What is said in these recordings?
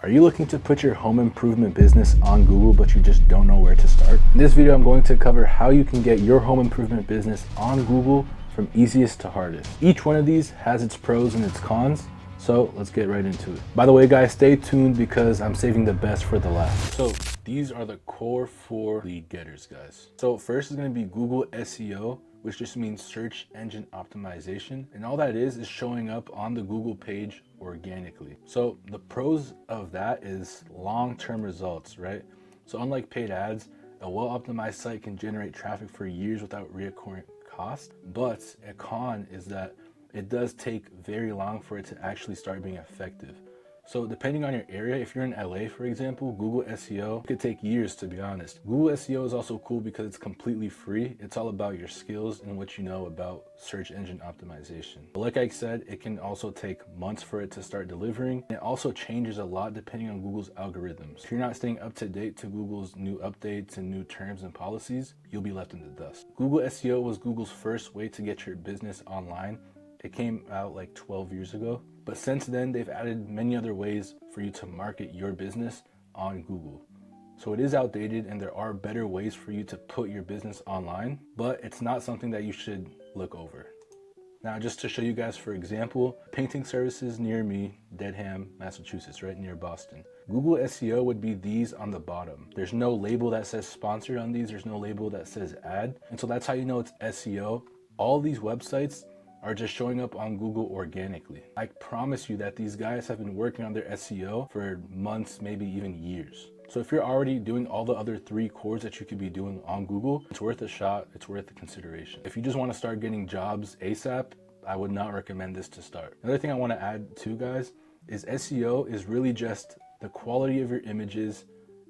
Are you looking to put your home improvement business on Google, but you just don't know where to start? In this video, I'm going to cover how you can get your home improvement business on Google from easiest to hardest. Each one of these has its pros and its cons, so let's get right into it. By the way, guys, stay tuned because I'm saving the best for the last. So these are the core 4 lead getters, guys. So first is going to be Google SEO, which just means search engine optimization. And all that is showing up on the Google page organically. So the pros of that is long-term results, right? So unlike paid ads, a well-optimized site can generate traffic for years without recurring cost. But a con is that it does take very long for it to actually start being effective. So depending on your area, if you're in LA, for example, Google SEO could take years, to be honest. Google SEO is also cool because it's completely free. It's all about your skills and what you know about search engine optimization. But like I said, it can also take months for it to start delivering. It also changes a lot depending on Google's algorithms. If you're not staying up to date to Google's new updates and new terms and policies, you'll be left in the dust. Google SEO was Google's first way to get your business online. It came out like 12 years ago. But since then, they've added many other ways for you to market your business on Google. So it is outdated and there are better ways for you to put your business online, but it's not something that you should look over. Now, just to show you guys, for example, painting services near me, Dedham, Massachusetts, right near Boston. Google SEO would be these on the bottom. There's no label that says sponsored on these. There's no label that says ad. And so that's how you know it's SEO. All these websites are just showing up on Google organically. I promise you that these guys have been working on their SEO for months, maybe even years. So if you're already doing all the other 3 cores that you could be doing on Google, it's worth a shot, it's worth the consideration. If you just want to start getting jobs ASAP, I would not recommend this to start. Another thing I want to add too, guys, is SEO is really just the quality of your images,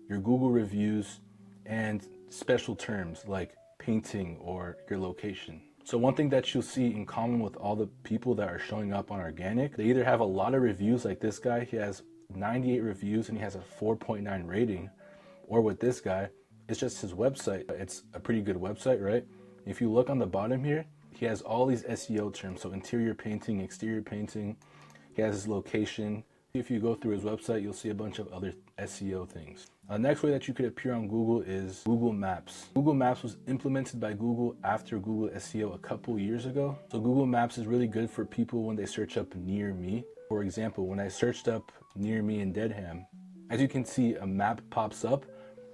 your Google reviews, and special terms like painting or your location. So one thing that you'll see in common with all the people that are showing up on organic, they either have a lot of reviews like this guy, he has 98 reviews and he has a 4.9 rating, or with this guy, it's just his website. It's a pretty good website, right? If you look on the bottom here, he has all these SEO terms. So interior painting, exterior painting, he has his location. If you go through his website, you'll see a bunch of other SEO things. The next way that you could appear on Google is Google Maps. Google Maps was implemented by Google after Google SEO a couple years ago. So Google Maps is really good for people when they search up near me. For example, when I searched up near me in Dedham, as you can see, a map pops up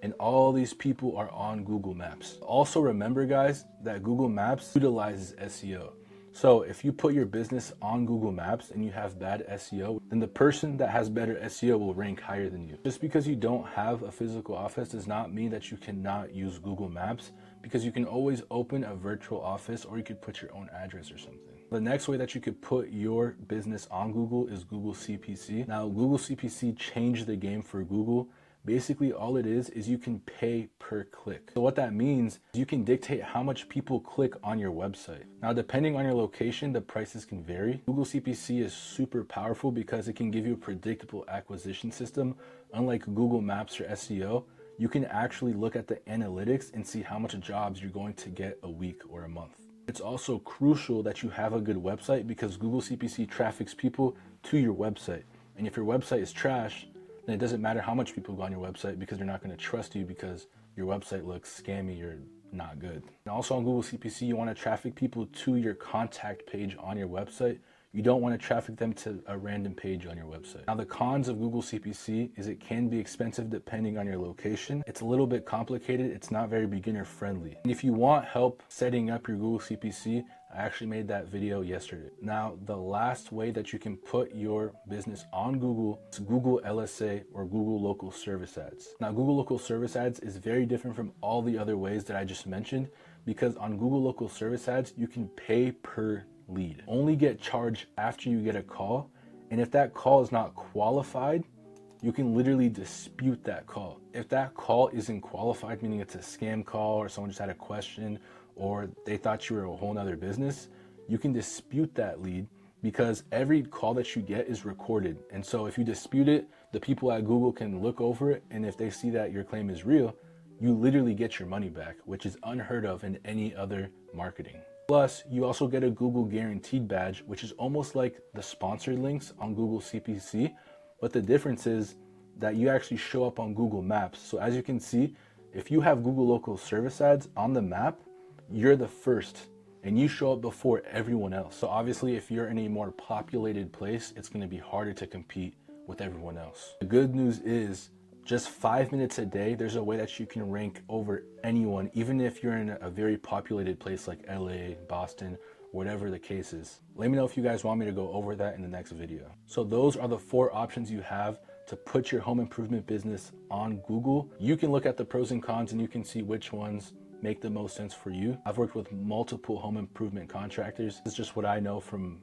and all these people are on Google Maps. Also remember, guys, that Google Maps utilizes SEO. So if you put your business on Google Maps and you have bad SEO, then the person that has better SEO will rank higher than you. Just because you don't have a physical office does not mean that you cannot use Google Maps, because you can always open a virtual office or you could put your own address or something. The next way that you could put your business on Google is Google CPC. Now, Google CPC changed the game for Google. Basically, all it is you can pay per click. So what that means is you can dictate how much people click on your website. Now, depending on your location, the prices can vary. Google CPC is super powerful because it can give you a predictable acquisition system. Unlike Google Maps or SEO, you can actually look at the analytics and see how much jobs you're going to get a week or a month. It's also crucial that you have a good website because Google CPC traffics people to your website. And if your website is trash, then it doesn't matter how much people go on your website because they're not going to trust you because your website looks scammy or not good. And also on Google CPC, you want to traffic people to your contact page on your website. You don't want to traffic them to a random page on your website. Now, the cons of Google CPC is it can be expensive depending on your location. It's a little bit complicated. It's not very beginner friendly. And if you want help setting up your Google CPC, I actually made that video yesterday. Now, the last way that you can put your business on Google is Google LSA or Google Local Service Ads. Now, Google Local Service Ads is very different from all the other ways that I just mentioned, because on Google Local Service Ads, you can pay per lead. Only get charged after you get a call. And if that call is not qualified, you can literally dispute that call. If that call isn't qualified, meaning it's a scam call or someone just had a question or they thought you were a whole nother business, you can dispute that lead because every call that you get is recorded. And so if you dispute it, the people at Google can look over it. And if they see that your claim is real, you literally get your money back, which is unheard of in any other marketing. Plus, you also get a Google Guaranteed badge, which is almost like the sponsored links on Google CPC, but the difference is that you actually show up on Google Maps. So as you can see, if you have Google local service ads on the map, you're the first and you show up before everyone else. So obviously if you're in a more populated place, it's going to be harder to compete with everyone else. The good news is just 5 minutes a day, there's a way that you can rank over anyone, even if you're in a very populated place like LA, Boston, whatever the case is. Let me know if you guys want me to go over that in the next video. So those are the 4 options you have to put your home improvement business on Google. You can look at the pros and cons and you can see which ones make the most sense for you. I've worked with multiple home improvement contractors. It's just what I know from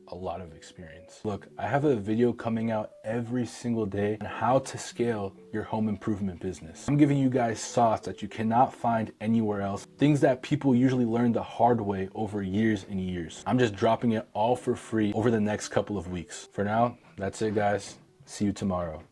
a lot of experience. Look, I have a video coming out every single day on how to scale your home improvement business. I'm giving you guys sauce that you cannot find anywhere else. Things that people usually learn the hard way over years and years. I'm just dropping it all for free over the next couple of weeks. For now, that's it guys. See you tomorrow.